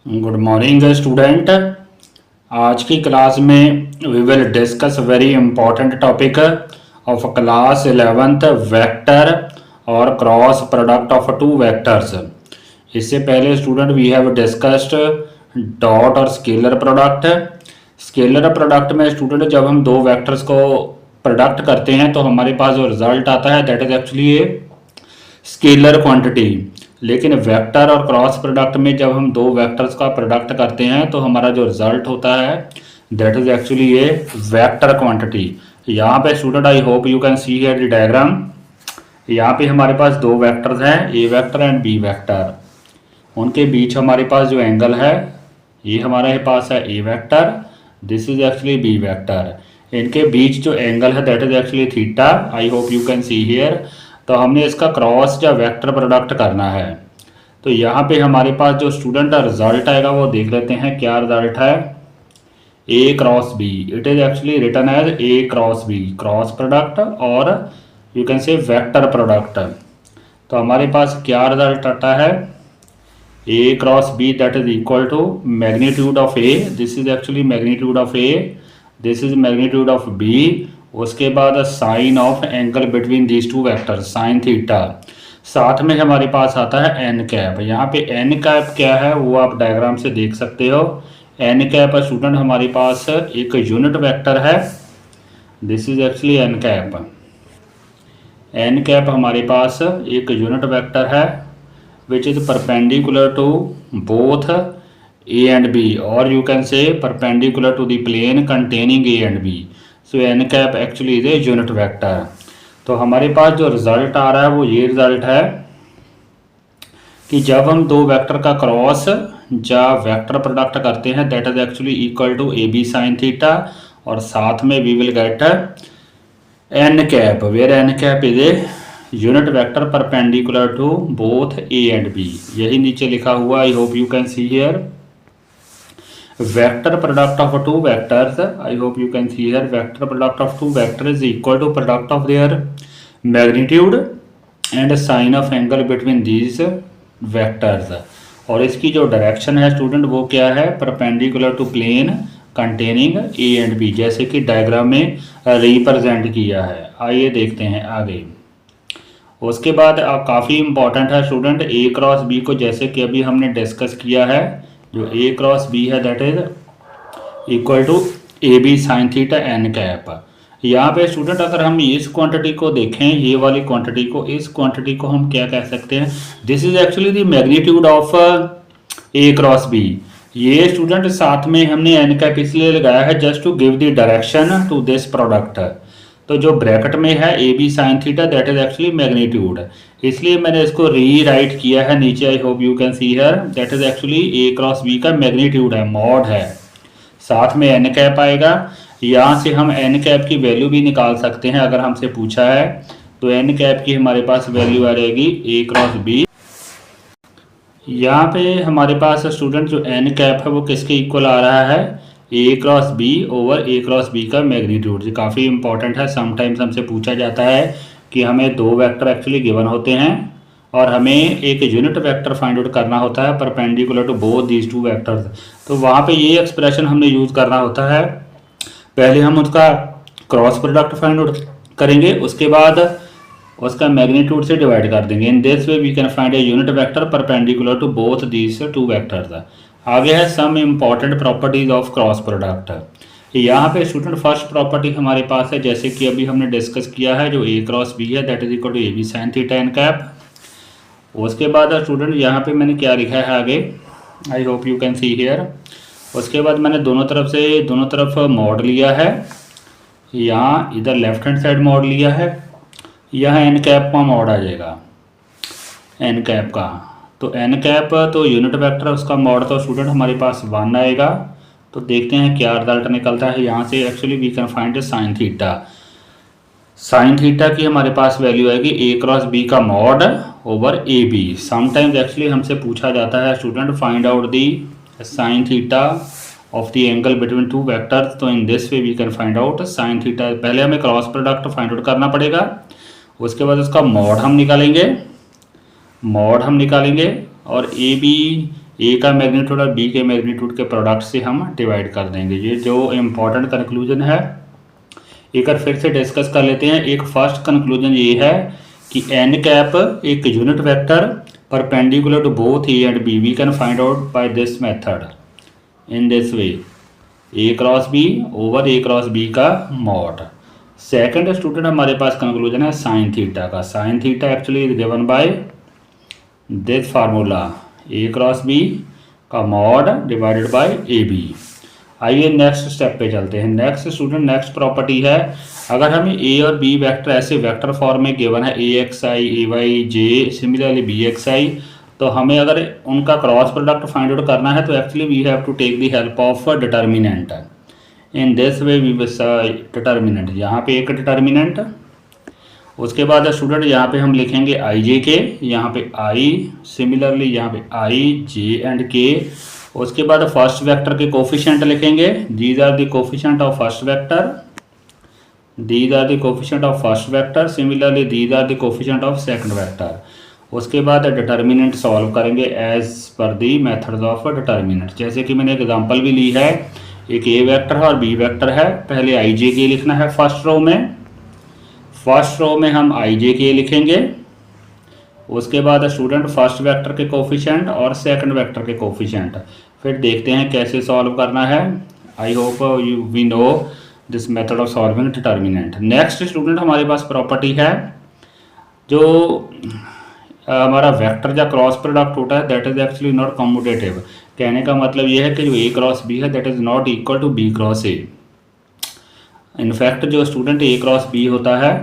Good morning student. आज की class में we will discuss very important topic of class 11th vector और cross product of two vectors. इससे पहले student we have discussed dot और scalar product. Scalar product में student जब हम दो वेक्टर्स को प्रोडक्ट करते हैं तो हमारे पास जो रिजल्ट आता है that is actually a scalar quantity. लेकिन वेक्टर और क्रॉस प्रोडक्ट में जब हम दो वेक्टर्स का प्रोडक्ट करते हैं तो हमारा जो रिजल्ट होता है that is actually A vector quantity. यहाँ पे student I hope you can see here the diagram. यहाँ पे हमारे पास दो वेक्टर्स हैं, ए वेक्टर एंड बी वेक्टर। उनके बीच हमारे पास जो एंगल है ये हमारे पास है A vector, this is actually B vector. इनके बीच जो एंगल है that is actually theta, I hope you can see here. तो हमने इसका क्रॉस या वेक्टर प्रोडक्ट करना है। तो यहाँ पे हमारे पास जो स्टूडेंट का रिजल्ट आएगा वो देख लेते हैं क्या रिजल्ट है। A cross B, it is actually written as A cross B, cross product और you can say vector product. तो हमारे पास क्या रिजल्ट आता है, A cross B that is equal to magnitude of A, this is actually magnitude of A, this is magnitude of B. उसके बाद sine of angle between these two vectors sine theta. साथ में हमारे पास आता है N cap. यहाँ पे N cap क्या है वो आप डायग्राम से देख सकते हो। एन कैप स्टूडेंट हमारे पास एक यूनिट वेक्टर है, this is actually N cap. N cap हमारे पास एक यूनिट वेक्टर है which is perpendicular to both A and B, और you can say perpendicular to the plane containing A and B. So N cap actually is a unit vector. तो हमारे पास जो result आ रहा है वो ये रिजल्ट है कि जब हम दो वेक्टर का क्रॉस या वेक्टर प्रोडक्ट करते हैं that is actually equal to A B sine theta, और साथ में we will get N cap where N cap is a unit vector perpendicular to both A and B. यही नीचे लिखा हुआ, I hope you can see here. Vector product of two vectors, I hope you can see here, vector product of two vectors is equal to product of their magnitude and sin of angle between these vectors। और इसकी जो direction है student वो क्या है, perpendicular to plane containing A and B, जैसे कि diagram में रिप्रेजेंट किया है। आइए देखते हैं आगे। उसके बाद काफ़ी इंपॉर्टेंट है स्टूडेंट ए क्रॉस बी को, जैसे कि अभी हमने डिस्कस किया है, जो ए क्रॉस बी है that is equal to A B sine theta N cap. यहाँ पे स्टूडेंट अगर हम इस क्वांटिटी को देखें, ये वाली क्वांटिटी को, इस क्वांटिटी को हम क्या कह सकते हैं, this is actually the magnitude of A cross B. ये स्टूडेंट साथ में हमने एन कैप इसलिए लगाया है just to give the direction to this product. तो जो ब्रैकेट में है A B sine theta that is actually magnitude, इसलिए मैंने इसको री राइट किया है नीचे, I hope you can see here, that is actually A cross B का मैग्नीट्यूड है, मॉड है, साथ में एन कैप आएगा। यहाँ से हम एन कैप की वैल्यू भी निकाल सकते हैं अगर हमसे पूछा है, तो एन कैप की हमारे पास वैल्यू आ जाएगी ए क्रॉस बी। यहाँ पे हमारे पास स्टूडेंट जो एन कैप है वो किसके इक्वल आ रहा है, A cross b over a cross B का मैग्नीट्यूड। ये काफ़ी इंपॉर्टेंट है, समटाइम्स हमसे पूछा जाता है कि हमें दो वेक्टर एक्चुअली गिवन होते हैं और हमें एक यूनिट वेक्टर फाइंड आउट करना होता है perpendicular to both these two vectors. तो वहाँ पे ये एक्सप्रेशन हमने यूज़ करना होता है, पहले हम उसका क्रॉस प्रोडक्ट फाइंड आउट करेंगे, उसके बाद उसका मैग्नीट्यूड से डिवाइड कर देंगे। In this way we can find a unit vector perpendicular to both these two vectors. आगे है some important properties of cross product. यहाँ पे स्टूडेंट फर्स्ट प्रॉपर्टी हमारे पास है, जैसे कि अभी हमने डिस्कस किया है, जो ए क्रॉस बी है that is equal to A B sine theta N cap. उसके बाद स्टूडेंट यहाँ पे मैंने क्या लिखा है आगे, आई hope you can see here. उसके बाद मैंने दोनों तरफ मॉड लिया है, यहाँ इधर लेफ्ट हैंड साइड मॉड लिया है, यहाँ एन कैप का मॉड आ जाएगा, एन कैप का। तो एन कैप तो यूनिट वेक्टर उसका मॉड, तो स्टूडेंट हमारे पास 1 आएगा। तो देखते हैं क्या रिजल्ट निकलता है। यहाँ से actually we can find sine theta. Sine theta की हमारे पास वैल्यू आएगी ए क्रॉस बी का mod over a b. Sometimes actually हमसे पूछा जाता है student find out the sine theta of the angle between two vectors. तो in this way we can find out sine theta. पहले हमें cross product find out करना पड़ेगा, उसके बाद उसका मॉड हम निकालेंगे और ए बी ए का मैग्नीट्यूड और बी के मैग्नीट्यूड के प्रोडक्ट से हम डिवाइड कर देंगे। ये जो इम्पोर्टेंट कंक्लूजन है एक बार फिर से डिस्कस कर लेते हैं। एक फर्स्ट कंक्लूजन ये है कि एन कैप एक unit vector perpendicular to both A and b we can find out by this method in this way, a cross b over a cross B का मॉड। सेकंड स्टूडेंट हमारे पास conclusion है sine theta का। Sine theta actually is given by this formula, a cross B का mod divided by a b. आइए next step पे चलते हैं। नेक्स्ट स्टूडेंट नेक्स्ट प्रॉपर्टी है, अगर हमें ए और बी वेक्टर ऐसे वेक्टर फॉर्म में गिवन है ए एक्स आई ए वाई जे सिमिलरली बी एक्स आई, तो हमें अगर उनका क्रॉस प्रोडक्ट फाइंड आउट करना है तो actually we have to take the help of determinant. In this way we will determinant, यहाँ पे एक डिटर्मिनेंट, उसके बाद स्टूडेंट यहाँ पे हम लिखेंगे आई जे के, यहाँ पे आई सिमिलरली यहाँ पे आई जे एंड के। उसके बाद फर्स्ट वेक्टर के कोफिशिएंट लिखेंगे, these are the coefficient of first vector, these are the coefficient of first vector, similarly these are the coefficient of second vector. उसके बाद डिटर्मिनेंट सॉल्व करेंगे as per the methods of determinant. जैसे कि मैंने example भी ली है, एक ए vector है और बी वेक्टर है, पहले आई जे के लिखना है फर्स्ट रो में, फर्स्ट रो में हम आई जे के लिखेंगे। उसके बाद स्टूडेंट फर्स्ट वेक्टर के कोफिशिएंट और सेकंड वेक्टर के कोफिशिएंट, फिर देखते हैं कैसे सॉल्व करना है। I hope you we know this method of solving determinant. Next student हमारे पास प्रॉपर्टी है, जो हमारा वेक्टर या क्रॉस प्रोडक्ट होता है that is actually not commutative. कहने का मतलब ये है कि जो ए क्रॉस बी है that is not equal to B cross A. In fact जो स्टूडेंट ए क्रॉस बी होता है,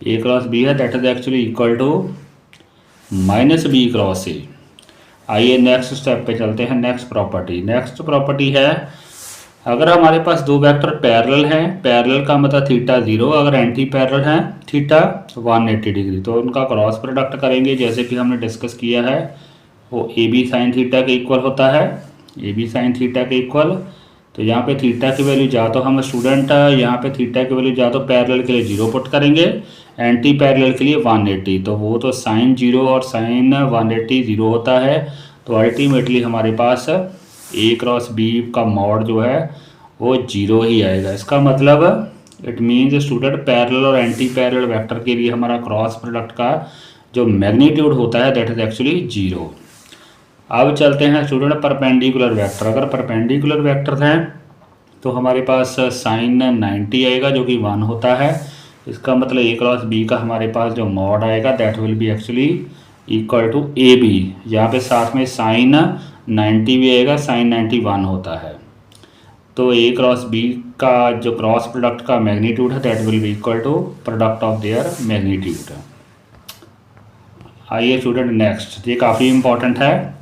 ए क्रॉस बी है that is actually equal to minus B cross A. आइए नेक्स्ट स्टेप पे चलते हैं। नेक्स्ट प्रॉपर्टी है, अगर हमारे पास दो वेक्टर पैरेलल हैं, पैरेलल का मतलब थीटा 0, अगर एंटी पैरेलल हैं थीटा 180 डिग्री, तो उनका क्रॉस प्रोडक्ट करेंगे जैसे कि हमने डिस्कस किया है, वो ए बी साइन थीटा के इक्वल होता है, ए बी साइन थीटा के इक्वल। तो यहाँ पे थीटा की वैल्यू जा तो हम स्टूडेंट यहाँ पे थीटा की वैल्यू जा तो पैरेलल के लिए 0 पुट करेंगे, एंटी पैरेलल के लिए 180, तो वो तो साइन 0 और साइन 180 0 होता है। तो अल्टीमेटली हमारे पास ए क्रॉस बी का मॉड जो है वो 0 ही आएगा। इसका मतलब इट मीन्स स्टूडेंट पैरेलल और एंटी पैरेलल वेक्टर के लिए हमारा क्रॉस प्रोडक्ट का जो मैग्नीट्यूड होता है दैट इज एक्चुअली 0। अब चलते हैं स्टूडेंट परपेंडिकुलर वेक्टर। अगर परपेंडिकुलर वेक्टर हैं तो हमारे पास साइन 90 आएगा जो कि 1 होता है। इसका मतलब ए क्रॉस बी का हमारे पास जो मॉड आएगा that will be actually equal to A B. यहाँ पे साथ में साइन 90 भी आएगा, साइन 91 होता है। तो ए क्रॉस बी का जो क्रॉस प्रोडक्ट का मैग्नीट्यूड है that will be equal to product of their magnitude. आइए स्टूडेंट नेक्स्ट, ये काफ़ी इंपॉर्टेंट है।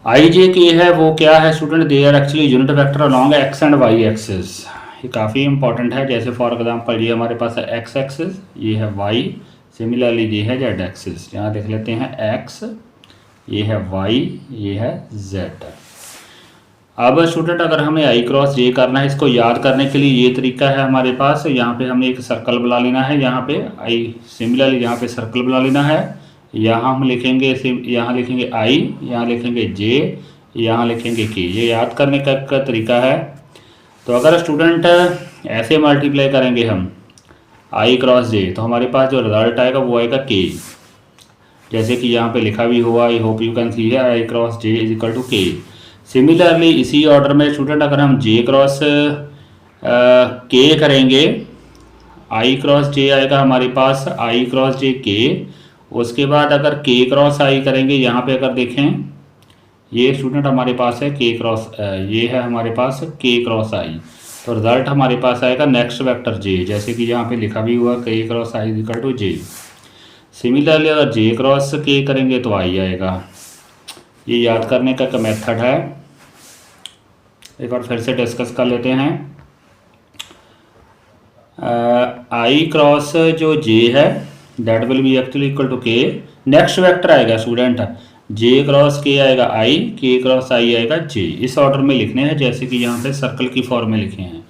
आई जे के है वो क्या है student, they are actually unit vector along X and Y axis. ये काफ़ी इंपॉर्टेंट है। जैसे फॉर एग्जांपल ये हमारे पास है एक्स एक्सिस, ये है वाई, सिमिलरली ये है जेड एक्सिस। यहाँ देख लेते हैं एक्स, ये है वाई, ये है जेड। अब स्टूडेंट अगर हमें आई क्रॉस जे करना है, इसको याद करने के लिए ये तरीका है हमारे पास। यहाँ पे हमें एक सर्कल बना लेना है, यहाँ पे आई सिमिलरली यहाँ पे सर्कल बना लेना है। यहाँ हम लिखेंगे, यहाँ लिखेंगे आई, यहाँ लिखेंगे जे, यहाँ लिखेंगे के। ये याद करने का तरीका है। तो अगर स्टूडेंट ऐसे मल्टीप्लाई करेंगे हम आई क्रॉस जे, तो हमारे पास जो रिजल्ट आएगा वो आएगा के, जैसे कि यहाँ पे लिखा भी हुआ, I hope you can see है i cross j is equal to k. Similarly इसी ऑर्डर में स्टूडेंट अगर हम जे क्रॉस के करेंगे, आई क्रॉस जे आएगा हमारे पास आई क्रॉस जे के। उसके बाद अगर के क्रॉस आई करेंगे, यहाँ पे अगर देखें ये स्टूडेंट हमारे पास है के क्रॉस, ये है हमारे पास के क्रॉस आई, तो रिजल्ट हमारे पास आएगा नेक्स्ट वेक्टर जे, जैसे कि यहाँ पे लिखा भी हुआ K cross I equal to J. Similarly अगर जे क्रॉस के करेंगे तो आई आएगा। ये याद करने का मेथड है, एक बार फिर से डिस्कस कर लेते हैं। आई क्रॉस जो जे है that will be actually equal to K. Next vector आएगा स्टूडेंट जे क्रॉस के आएगा आई, के क्रॉस आई आएगा जे। इस ऑर्डर में लिखने हैं जैसे कि यहाँ पे सर्कल की फॉर्म में लिखे हैं।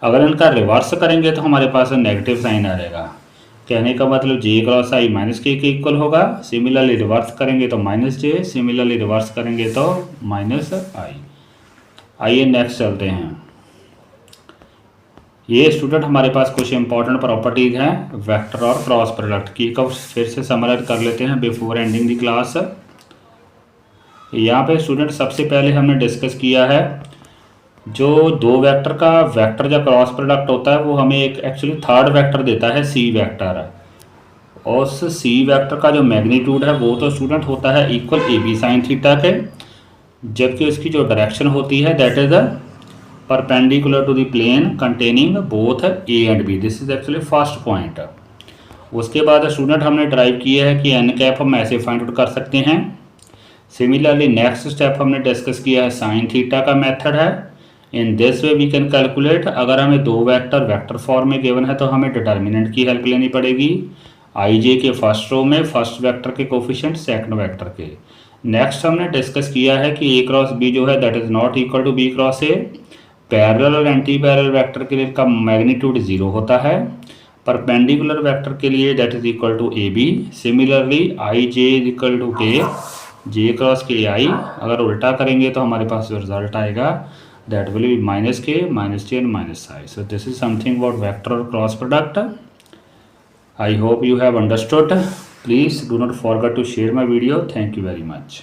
अगर इनका रिवर्स करेंगे तो हमारे पास नेगेटिव साइन आ जाएगा। कहने का मतलब जे क्रॉस आई माइनस के इक्वल होगा। सिमिलरली रिवर्स करेंगे तो माइनस जे, सिमिलरली रिवर्स करेंगे तो माइनस आई। आइए नेक्स्ट चलते हैं। ये स्टूडेंट हमारे पास कुछ इंपॉर्टेंट प्रॉपर्टीज हैं वेक्टर और क्रॉस प्रोडक्ट की, को फिर से समराइज कर लेते हैं बिफोर एंडिंग द क्लास। यहाँ पे स्टूडेंट सबसे पहले हमने डिस्कस किया है जो दो वेक्टर का वेक्टर या क्रॉस प्रोडक्ट होता है वो हमें एक एक्चुअली थर्ड वेक्टर देता है सी वेक्टर। और उस सी वेक्टर का जो मैग्नीट्यूड है वो तो स्टूडेंट होता है equal A B sine theta के, जबकि उसकी जो डायरेक्शन होती है that is perpendicular to the plane containing both A and B. This is actually first point. उसके बाद स्टूडेंट हमने ड्राइव किया है कि एन कैप हम ऐसे फाइंड आउट कर सकते हैं। सिमिलरली नेक्स्ट स्टेप हमने डिस्कस किया है साइन थीटा का मेथड है। In this way we can calculate, अगर हमें दो वेक्टर वेक्टर फॉर्म में गिवन है तो हमें डिटर्मिनेंट की हेल्प लेनी पड़ेगी। आई जे के फर्स्ट रो में फर्स्ट वेक्टर के कोफिशिएंट सेकंड वेक्टर के। नेक्स्ट हमने डिस्कस किया है कि ए क्रॉस बी जो है that is not equal to B cross A. Parallel और एंटी पैरेलल वेक्टर के लिए का मैग्नीट्यूड जीरो होता है। परपेंडिकुलर वेक्टर के लिए that is equal to A B. Similarly I J is equal to K J cross के आई। अगर उल्टा करेंगे तो हमारे पास जो रिजल्ट आएगा that will be minus k minus j and minus I. So this is something about vector or cross product. I hope you have understood. Please do not forget to share my video. Thank you very much.